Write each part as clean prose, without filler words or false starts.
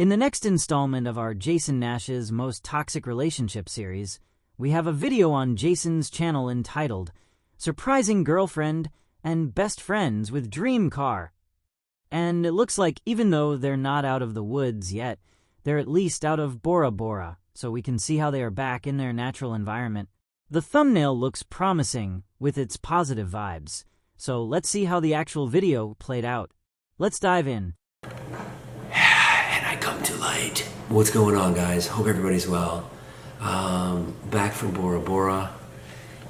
In the next installment of our Jason Nash's Most Toxic Relationship series, we have a video on Jason's channel entitled Surprising Girlfriend and Best Friends with Dream Car. And it looks like even though they're not out of the woods yet, they're at least out of Bora Bora, so we can see how they are back in their natural environment. The thumbnail looks promising with its positive vibes, so let's see how the actual video played out. Let's dive in. And I come too late. What's going on, guys? Hope everybody's well. Back from Bora Bora,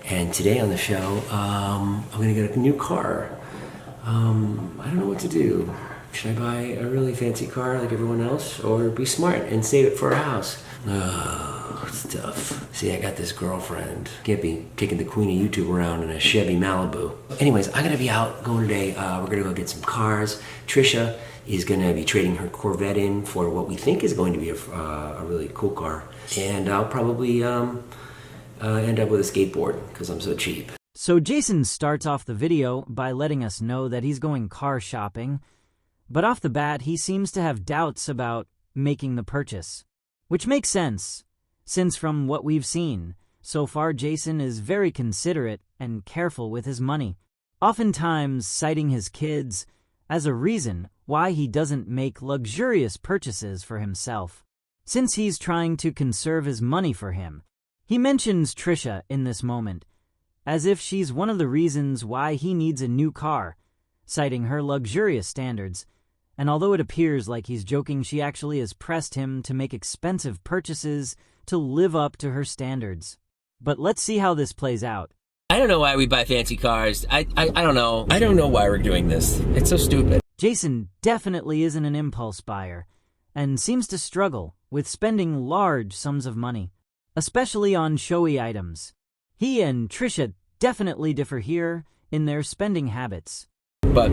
and today on the show, I'm gonna get a new car. I don't know what to do. Should I buy a really fancy car like everyone else, or be smart and save it for a house? Oh, it's tough. See, I got this girlfriend. Can't be taking the queen of YouTube around in a Chevy Malibu. Anyways, I'm gonna be out going today. We're gonna go get some cars. Trisha is gonna be trading her Corvette in for what we think is going to be a really cool car. And I'll probably end up with a skateboard because I'm so cheap. So Jason starts off the video by letting us know that he's going car shopping, but off the bat he seems to have doubts about making the purchase. Which makes sense, since from what we've seen, so far Jason is very considerate and careful with his money, oftentimes citing his kids as a reason why he doesn't make luxurious purchases for himself. Since he's trying to conserve his money for him, he mentions Trisha in this moment, as if she's one of the reasons why he needs a new car, citing her luxurious standards. And although it appears like he's joking, she actually has pressed him to make expensive purchases to live up to her standards. But let's see how this plays out. I don't know why we buy fancy cars. I don't know. I don't know why we're doing this. It's so stupid. Jason definitely isn't an impulse buyer, and seems to struggle with spending large sums of money, especially on showy items. He and Trisha definitely differ here in their spending habits. But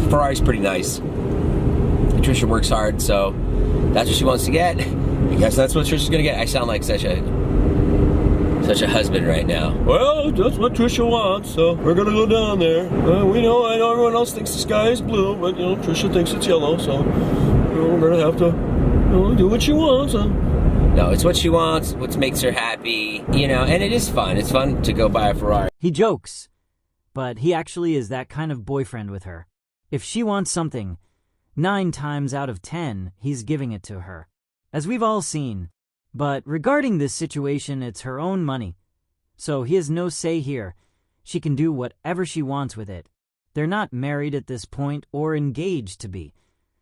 Ferrari's pretty nice. Trisha works hard, so that's what she wants to get. I guess that's what Trisha's gonna get. I sound like such a husband right now. Well, that's what Trisha wants, so we're gonna go down there. I know everyone else thinks the sky is blue, but Trisha thinks it's yellow, so we're gonna have to do what she wants. No, it's what she wants, what makes her happy, and it is fun. It's fun to go buy a Ferrari. He jokes, but he actually is that kind of boyfriend with her. If she wants something, 9 times out of 10, he's giving it to her, as we've all seen. But regarding this situation, it's her own money, so he has no say here. She can do whatever she wants with it. They're not married at this point or engaged to be,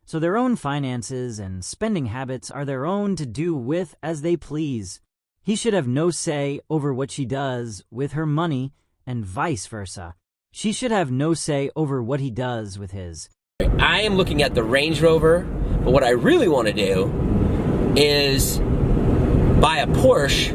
so their own finances and spending habits are their own to do with as they please. He should have no say over what she does with her money, and vice versa. She should have no say over what he does with his. I am looking at the Range Rover, but what I really want to do is buy a Porsche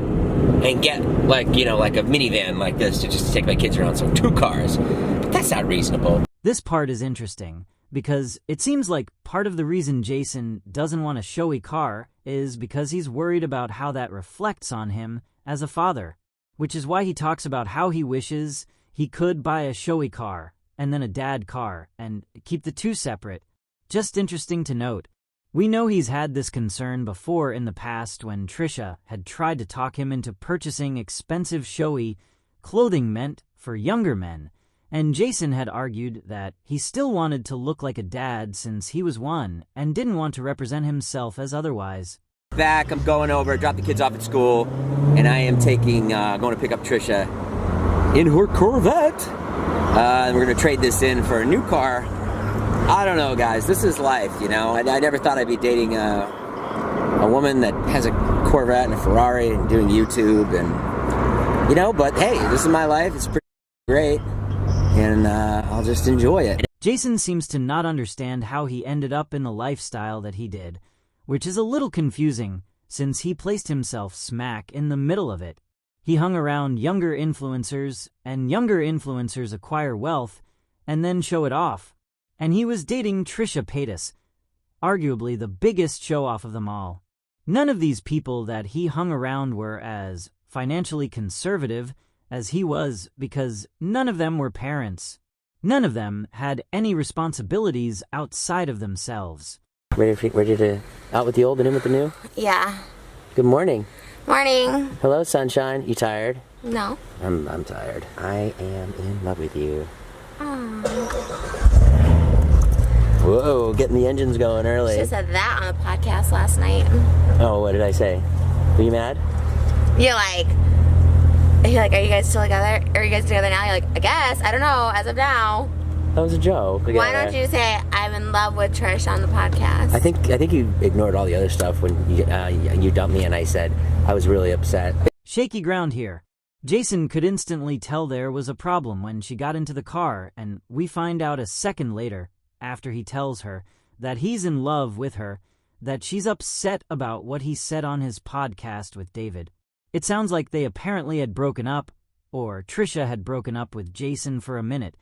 and get like a minivan like this to just take my kids around. So 2 cars. But that's not reasonable. This part is interesting because it seems like part of the reason Jason doesn't want a showy car is because he's worried about how that reflects on him as a father, which is why he talks about how he wishes he could buy a showy car and then a dad car and keep the 2 separate. Just interesting to note. We know he's had this concern before in the past when Trisha had tried to talk him into purchasing expensive showy clothing meant for younger men, and Jason had argued that he still wanted to look like a dad since he was one and didn't want to represent himself as otherwise. Back, I'm going over, drop the kids off at school, and I am going to pick up Trisha in her Corvette. And we're going to trade this in for a new car. I don't know, guys. This is life, I never thought I'd be dating a woman that has a Corvette and a Ferrari and doing YouTube. And, but hey, this is my life. It's pretty great. And I'll just enjoy it. Jason seems to not understand how he ended up in the lifestyle that he did, which is a little confusing since he placed himself smack in the middle of it. He hung around younger influencers, and younger influencers acquire wealth and then show it off. And he was dating Trisha Paytas, arguably the biggest show-off of them all. None of these people that he hung around were as financially conservative as he was because none of them were parents. None of them had any responsibilities outside of themselves. Ready to out with the old and in with the new? Yeah. Good morning. Morning. Hello, sunshine. You tired? No. I'm tired. I am in love with you. Whoa, getting the engines going early. She said that on the podcast last night. Oh, what did I say? Were you mad? You're like, are you guys still together? Are you guys together now? You're like, I guess. I don't know. As of now. That was a joke. Why don't you say I'm in love with Trish on the podcast? I think you ignored all the other stuff when you dumped me and I said I was really upset. Shaky ground here. Jason could instantly tell there was a problem when she got into the car, and we find out a second later, after he tells her that he's in love with her, that she's upset about what he said on his podcast with David. It sounds like they apparently had broken up, or Trisha had broken up with Jason for a minute,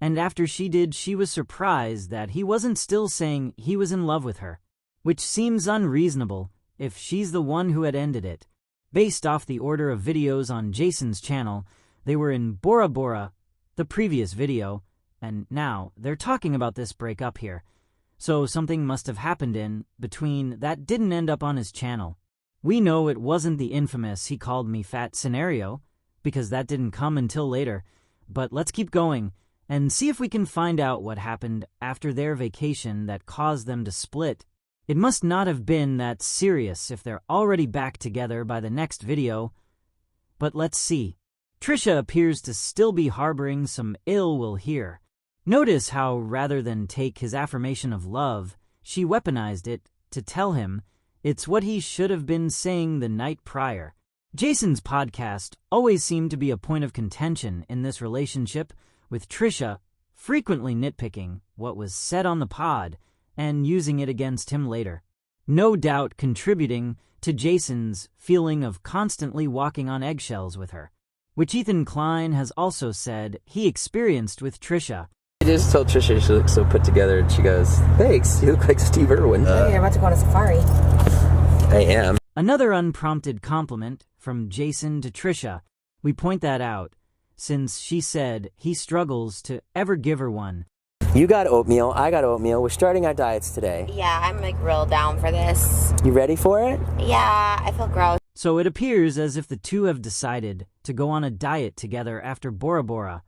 and after she did, she was surprised that he wasn't still saying he was in love with her, which seems unreasonable if she's the one who had ended it. Based off the order of videos on Jason's channel, they were in Bora Bora, the previous video, and now they're talking about this breakup here. So something must have happened in between that didn't end up on his channel. We know it wasn't the infamous "he called me fat" scenario, because that didn't come until later, but let's keep going and see if we can find out what happened after their vacation that caused them to split. It must not have been that serious if they're already back together by the next video. But let's see. Trisha appears to still be harboring some ill will here. Notice how rather than take his affirmation of love, she weaponized it to tell him it's what he should have been saying the night prior. Jason's podcast always seemed to be a point of contention in this relationship, with Trisha frequently nitpicking what was said on the pod and using it against him later, no doubt contributing to Jason's feeling of constantly walking on eggshells with her, which Ethan Klein has also said he experienced with Trisha. I just told Trisha she looks so put together, and she goes, "Thanks, you look like Steve Irwin." You're about to go on a safari. I am. Another unprompted compliment from Jason to Trisha. We point that out, since she said he struggles to ever give her one. You got oatmeal, I got oatmeal. We're starting our diets today. Yeah, I'm like real down for this. You ready for it? Yeah, I feel gross. So it appears as if the two have decided to go on a diet together after Bora Bora,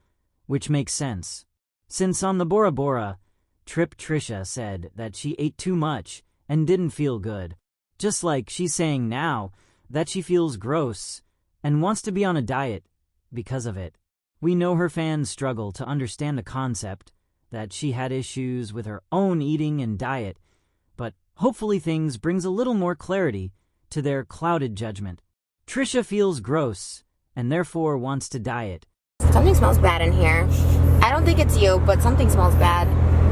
which makes sense. Since on the Bora Bora trip, Trisha said that she ate too much and didn't feel good. Just like she's saying now that she feels gross and wants to be on a diet because of it. We know her fans struggle to understand the concept that she had issues with her own eating and diet, but hopefully things brings a little more clarity to their clouded judgment. Trisha feels gross and therefore wants to diet. Something smells bad in here. I don't think it's you, but something smells bad.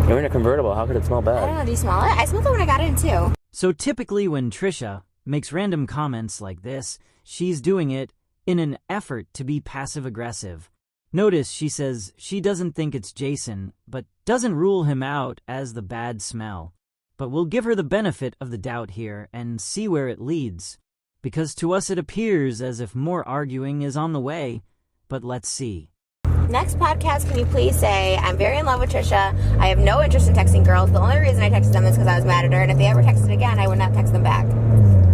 You're in a convertible. How could it smell I bad? don't know, do you smell it? I smelled it when I got in too. So typically when Trisha makes random comments like this, she's doing it in an effort to be passive-aggressive. Notice she says she doesn't think it's Jason, but doesn't rule him out as the bad smell. But we'll give her the benefit of the doubt here and see where it leads, because to us it appears as if more arguing is on the way, but let's see. Next podcast, can you please say, I'm very in love with Trisha. I have no interest in texting girls. The only reason I texted them is because I was mad at her, and if they ever texted again, I would not text them back.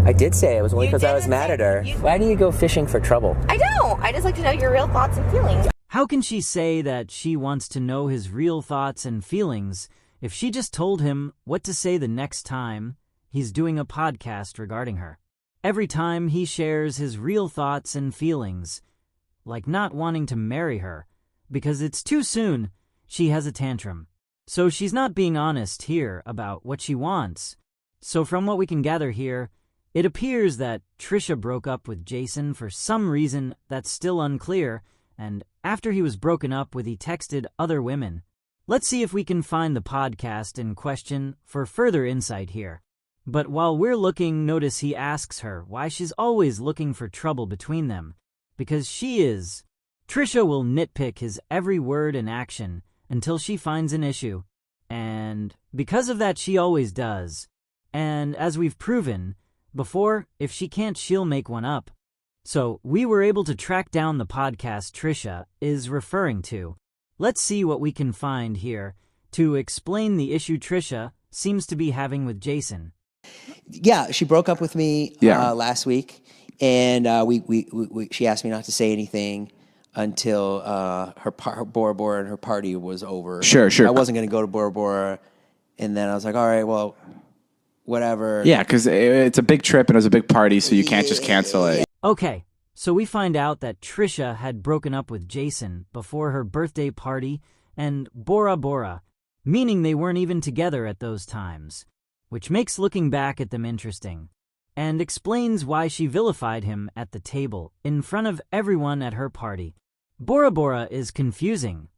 I did say it was only You because I was didn't mad say- at her. you- Why do you go fishing for trouble? I don't. I just like to know your real thoughts and feelings. How can she say that she wants to know his real thoughts and feelings if she just told him what to say the next time he's doing a podcast regarding her? Every time he shares his real thoughts and feelings, like not wanting to marry her because it's too soon, she has a tantrum. So she's not being honest here about what she wants. So from what we can gather here, it appears that Trisha broke up with Jason for some reason that's still unclear, and after he was broken up with, he texted other women. Let's see if we can find the podcast in question for further insight here. But while we're looking, notice he asks her why she's always looking for trouble between them. Because she is. Trisha will nitpick his every word and action until she finds an issue. And because of that, she always does. And as we've proven before, if she can't, she'll make one up. So we were able to track down the podcast Trisha is referring to. Let's see what we can find here to explain the issue Trisha seems to be having with Jason. Yeah, she broke up with me Yeah. last week, and she asked me not to say anything until her Bora Bora and her party was over. Sure. I wasn't going to go to Bora Bora, and then I was like, all right, well, whatever. Yeah, because it's a big trip and it was a big party, so you can't just cancel it. Okay, so we find out that Trisha had broken up with Jason before her birthday party and Bora Bora, meaning they weren't even together at those times, which makes looking back at them interesting, and explains why she vilified him at the table in front of everyone at her party. Bora Bora is confusing,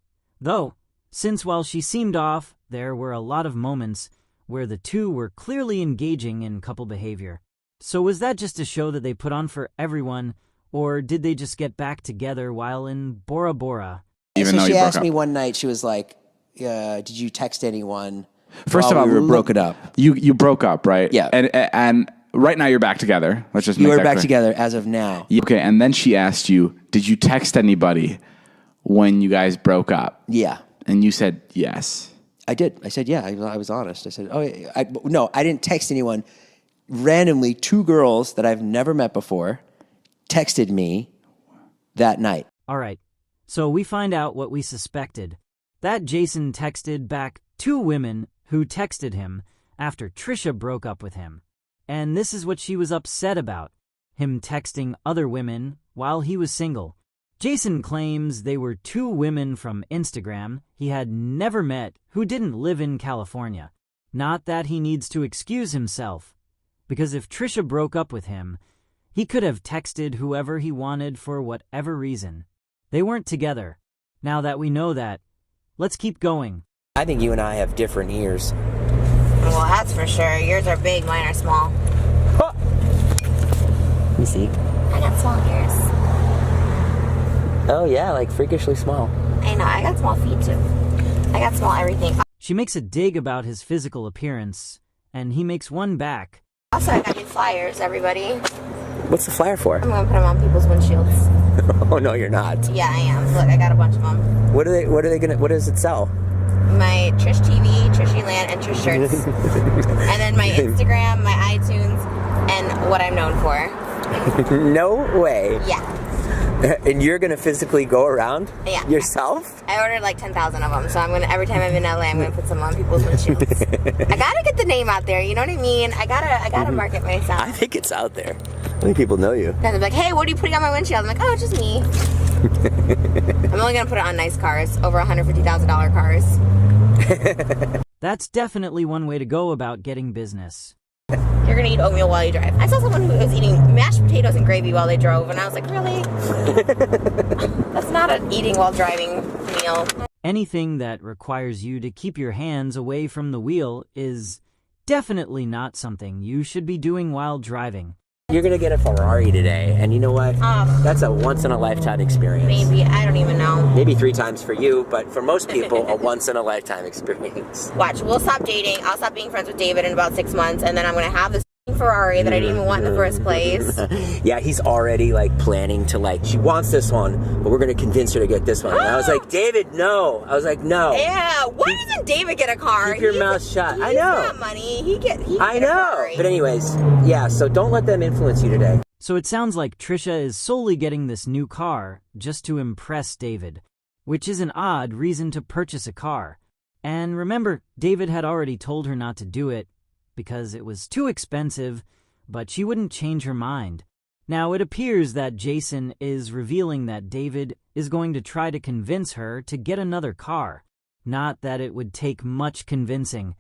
though, since while she seemed off, there were a lot of moments where the two were clearly engaging in couple behavior. So was that just a show that they put on for everyone, or did they just get back together while in Bora Bora? Even So though she you broke asked up. me one night, she was like, did you text anyone First while of all, we were broken up? You broke up, right? Yeah. And right now you're back together. Let's just You make were that back clear. together as of now. Okay, and then she asked you, did you text anybody when you guys broke up? Yeah. And you said yes. I did. I said, yeah, I was honest. I said, no, I didn't text anyone. Randomly, 2 girls that I've never met before texted me that night. All right, so we find out what we suspected. That Jason texted back 2 women who texted him after Trisha broke up with him. And this is what she was upset about, him texting other women while he was single. Jason claims they were 2 women from Instagram he had never met who didn't live in California. Not that he needs to excuse himself, because if Trisha broke up with him, he could have texted whoever he wanted for whatever reason. They weren't together. Now that we know that, let's keep going. I think you and I have different ears. Well, that's for sure. Yours are big, mine are small. Let me see. I got small ears. Oh, yeah, like freakishly small. I know, I got small feet too. I got small everything. She makes a dig about his physical appearance, and he makes one back. Also, I got new flyers, everybody. What's the flyer for? I'm gonna put them on people's windshields. Oh, no, you're not. Yeah, I am. Look, I got a bunch of them. What does it sell? My Trish TV, Trishy Land, and Trish shirts. And then my Instagram, my iTunes, and what I'm known for. No way. Yeah. And you're going to physically go around yourself? I ordered like 10,000 of them, so I'm gonna, every time I'm in LA, I'm gonna put some on people's windshields. I gotta get the name out there, you know what I mean? I gotta market myself. I think it's out there. I think people know you. Then they're like, hey, what are you putting on my windshield? I'm like, oh, it's just me. I'm only gonna put it on nice cars, over $150,000 cars. That's definitely one way to go about getting business. You're gonna eat oatmeal while you drive. I saw someone who was eating mashed potatoes and gravy while they drove, and I was like, really? That's not an eating while driving meal. Anything that requires you to keep your hands away from the wheel is definitely not something you should be doing while driving. You're going to get a Ferrari today, and you know what? That's a once-in-a-lifetime experience. Maybe, I don't even know. Maybe 3 times for you, but for most people, a once-in-a-lifetime experience. Watch, we'll stop dating. I'll stop being friends with David in about 6 months, and then I'm gonna have this Ferrari that I didn't even want in the first place. Yeah, he's already, planning to, she wants this one, but we're going to convince her to get this one. And I was like, David, no. I was like, no. Yeah, why doesn't David get a car? Keep your mouth shut. I He's know. got money. He get I a know. Ferrari. But anyways, yeah, so don't let them influence you today. So it sounds like Trisha is solely getting this new car just to impress David, which is an odd reason to purchase a car. And remember, David had already told her not to do it because it was too expensive, but she wouldn't change her mind. Now, it appears that Jason is revealing that David is going to try to convince her to get another car. Not that it would take much convincing,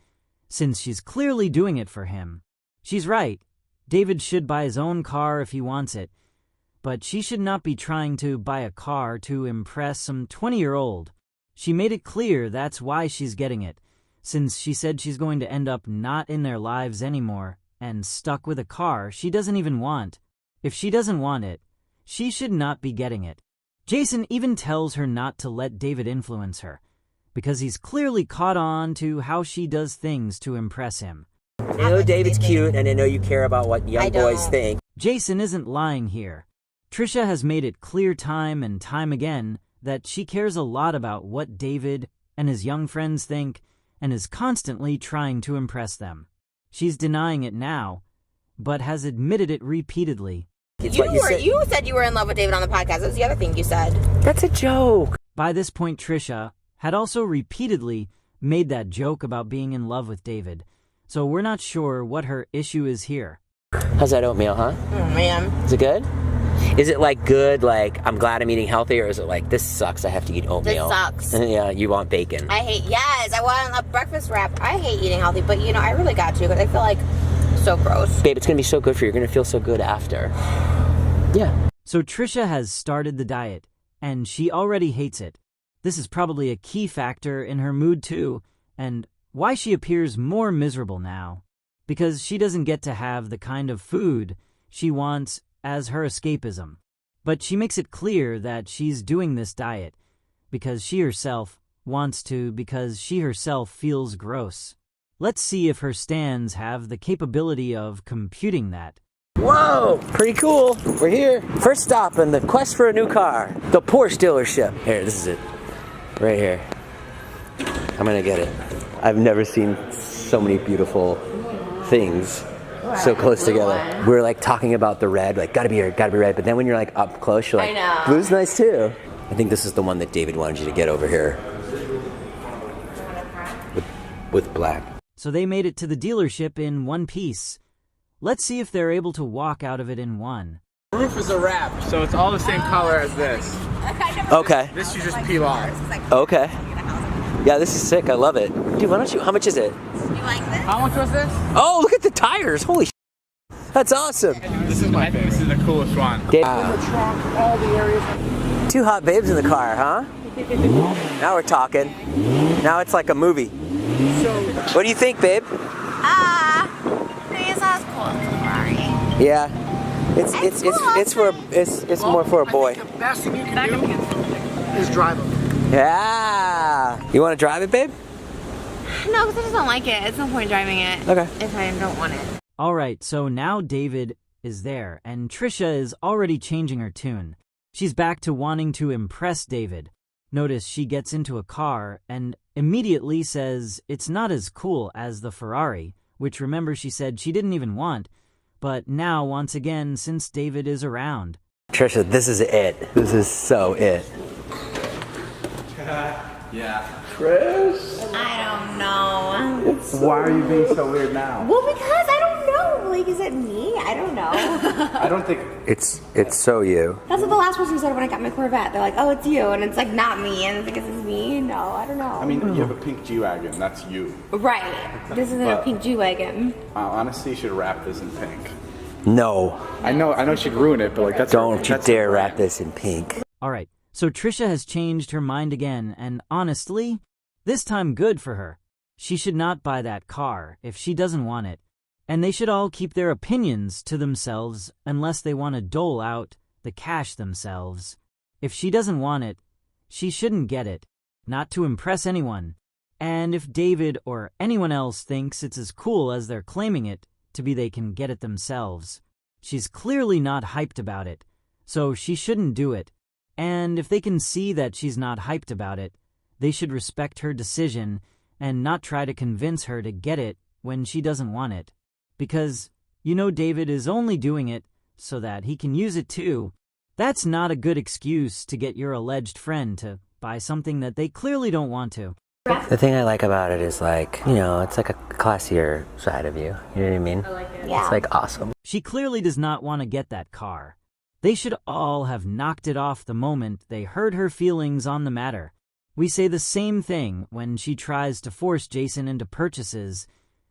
since she's clearly doing it for him. She's right. David should buy his own car if he wants it, but she should not be trying to buy a car to impress some 20-year-old. She made it clear that's why she's getting it, since she said she's going to end up not in their lives anymore and stuck with a car she doesn't even want. If she doesn't want it, she should not be getting it. Jason even tells her not to let David influence her, because he's clearly caught on to how she does things to impress him. I know David's cute, and I know you care about what young boys think. Jason isn't lying here. Trisha has made it clear time and time again that she cares a lot about what David and his young friends think, and is constantly trying to impress them. She's denying it now, but has admitted it repeatedly. You said you were in love with David on the podcast. That was the other thing you said. That's a joke. By this point, Trisha had also repeatedly made that joke about being in love with David, so we're not sure what her issue is here. How's that oatmeal, huh? Oh, man. Is it good? Is it like good, like I'm glad I'm eating healthy, or is it like this sucks, I have to eat oatmeal? This sucks. Yeah, you want bacon. I want a breakfast wrap. I hate eating healthy, but I really got to because I feel like so gross. Babe, it's going to be so good for you. You're going to feel so good after. Yeah. So Trisha has started the diet, and she already hates it. This is probably a key factor in her mood too, and why she appears more miserable now. Because she doesn't get to have the kind of food she wants as her escapism. But she makes it clear that she's doing this diet because she herself wants to, because she herself feels gross. Let's see if her stands have the capability of computing that. Whoa, pretty cool. We're here. First stop in the quest for a new car. The Porsche dealership. Here, this is it. Right here. I'm gonna get it. I've never seen so many beautiful things so close together. We're like talking about the red, like gotta be red. But then when you're like up close, you're like, I know. Blue's nice too. I think this is the one that David wanted you to get over here. With black. So they made it to the dealership in one piece. Let's see if they're able to walk out of it in one. The roof is a wrap, so it's all the same color as this. Okay. This you just peel off. Okay. Yeah, this is sick. I love it. Dude, why don't you, how much is it? You like this? How much was this? Oh, look at the tires. Holy shit. That's awesome. This is my favorite. This is the coolest one. Dave, two hot babes in the car, huh? Now we're talking. Now it's like a movie. What do you think, babe? It's not as cool as the Ferrari. Yeah. It's more for a boy. I think the best thing you can do is drive them. Yeah. You want to drive it, babe? No, because I just don't like it. It's no point driving it. Okay. If I don't want it. All right, so now David is there, and Trisha is already changing her tune. She's back to wanting to impress David. Notice she gets into a car and immediately says it's not as cool as the Ferrari, which remember she said she didn't even want, but now once again since David is around. Trisha, this is it. This is so it. Yeah. Chris? I don't know. Why are you being so weird now? Well, because I don't know. Like, is it me? I don't know. I don't think... It's so you. That's what the last person said when I got my Corvette. They're like, oh, it's you. And it's like, not me. And it's like, is this me? No, I don't know. I mean, you have a pink G-Wagon. That's you. Right. This isn't a pink G-Wagon. Honestly, you should wrap this in pink. No. I know she'd ruin it, but like that's... Don't you that's dare her wrap brand. this in pink. All right, so Trisha has changed her mind again, and honestly, this time good for her. She should not buy that car if she doesn't want it. And they should all keep their opinions to themselves unless they want to dole out the cash themselves. If she doesn't want it, she shouldn't get it, not to impress anyone. And if David or anyone else thinks it's as cool as they're claiming it to be, they can get it themselves. She's clearly not hyped about it, so she shouldn't do it. And if they can see that she's not hyped about it, they should respect her decision and not try to convince her to get it when she doesn't want it. Because, David is only doing it so that he can use it too. That's not a good excuse to get your alleged friend to buy something that they clearly don't want to. The thing I like about it is like, it's like a classier side of you. You know what I mean? I like it. Yeah. It's like awesome. She clearly does not want to get that car. They should all have knocked it off the moment they heard her feelings on the matter. We say the same thing when she tries to force Jason into purchases.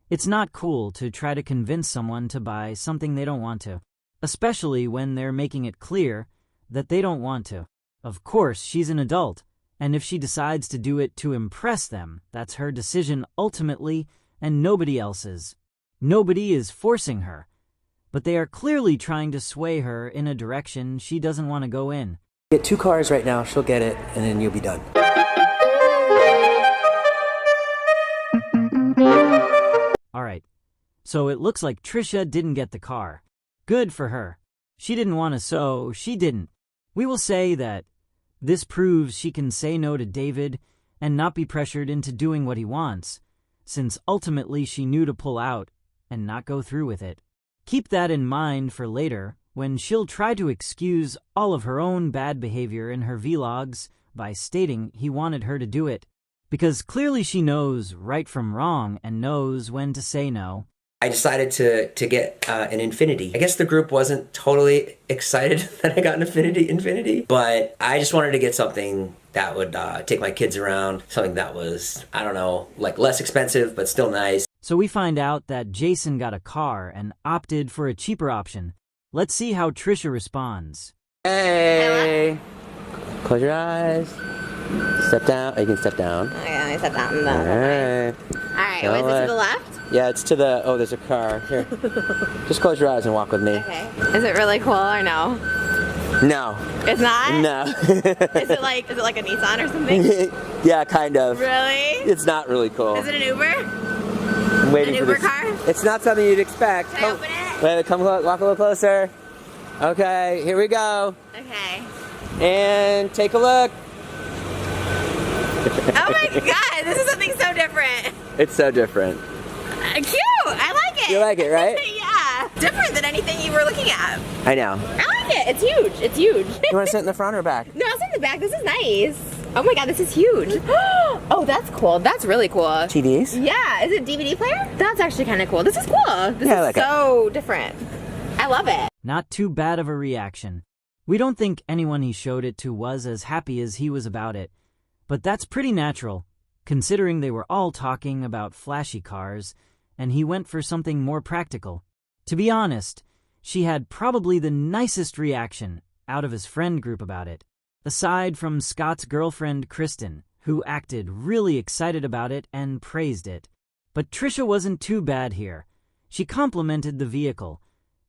It's not cool to try to convince someone to buy something they don't want to, especially when they're making it clear that they don't want to. Of course, she's an adult, and if she decides to do it to impress them, that's her decision ultimately and nobody else's. Nobody is forcing her, but they are clearly trying to sway her in a direction she doesn't want to go in. Get 2 cars right now, she'll get it, and then you'll be done. Alright, so it looks like Trisha didn't get the car. Good for her. She didn't want to, so she didn't. We will say that this proves she can say no to David and not be pressured into doing what he wants, since ultimately she knew to pull out and not go through with it. Keep that in mind for later, when she'll try to excuse all of her own bad behavior in her vlogs by stating he wanted her to do it, because clearly she knows right from wrong and knows when to say no. I decided to get an Infinity. I guess the group wasn't totally excited that I got an Infinity, but I just wanted to get something that would take my kids around, something that was, I don't know, like less expensive, but still nice. So we find out that Jason got a car and opted for a cheaper option. Let's see how Trisha responds. Hey! Close your eyes. Step down. Oh, you can step down. Okay, let me step down. Alright. Alright, is it to the left? Yeah, it's to the, oh, there's a car. Here. Just close your eyes and walk with me. Okay. Is it really cool or no? No. It's not? No. Is it like a Nissan or something? Yeah, kind of. Really? It's not really cool. Is it an Uber? I'm waiting An for Uber this. car? It's not something you'd expect. Can I open it? Wait, come walk a little closer. Okay, here we go. Okay. And take a look. Oh my god, this is something so different. It's so different. Cute! I like it. You like it, right? Yeah. Different than anything you were looking at. I know. I like it. It's huge. It's huge. You want to sit in the front or back? No, I'll sit in the back. This is nice. Oh my god, this is huge. Oh, that's cool. That's really cool. TVs? Yeah. Is it a DVD player? That's actually kind of cool. This is cool. This Yeah, I is like so different. I love it. Not too bad of a reaction. We don't think anyone he showed it to was as happy as he was about it, but that's pretty natural, considering they were all talking about flashy cars, and he went for something more practical. To be honest, she had probably the nicest reaction out of his friend group about it, aside from Scott's girlfriend Kristen, who acted really excited about it and praised it. But Trisha wasn't too bad here. She complimented the vehicle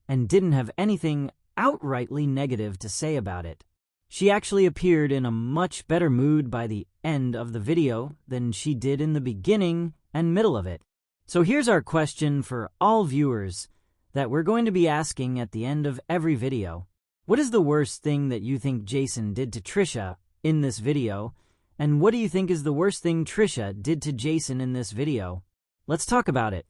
and didn't have anything outrightly negative to say about it. She actually appeared in a much better mood by the end of the video than she did in the beginning and middle of it. So here's our question for all viewers that we're going to be asking at the end of every video. What is the worst thing that you think Jason did to Trisha in this video? And what do you think is the worst thing Trisha did to Jason in this video? Let's talk about it.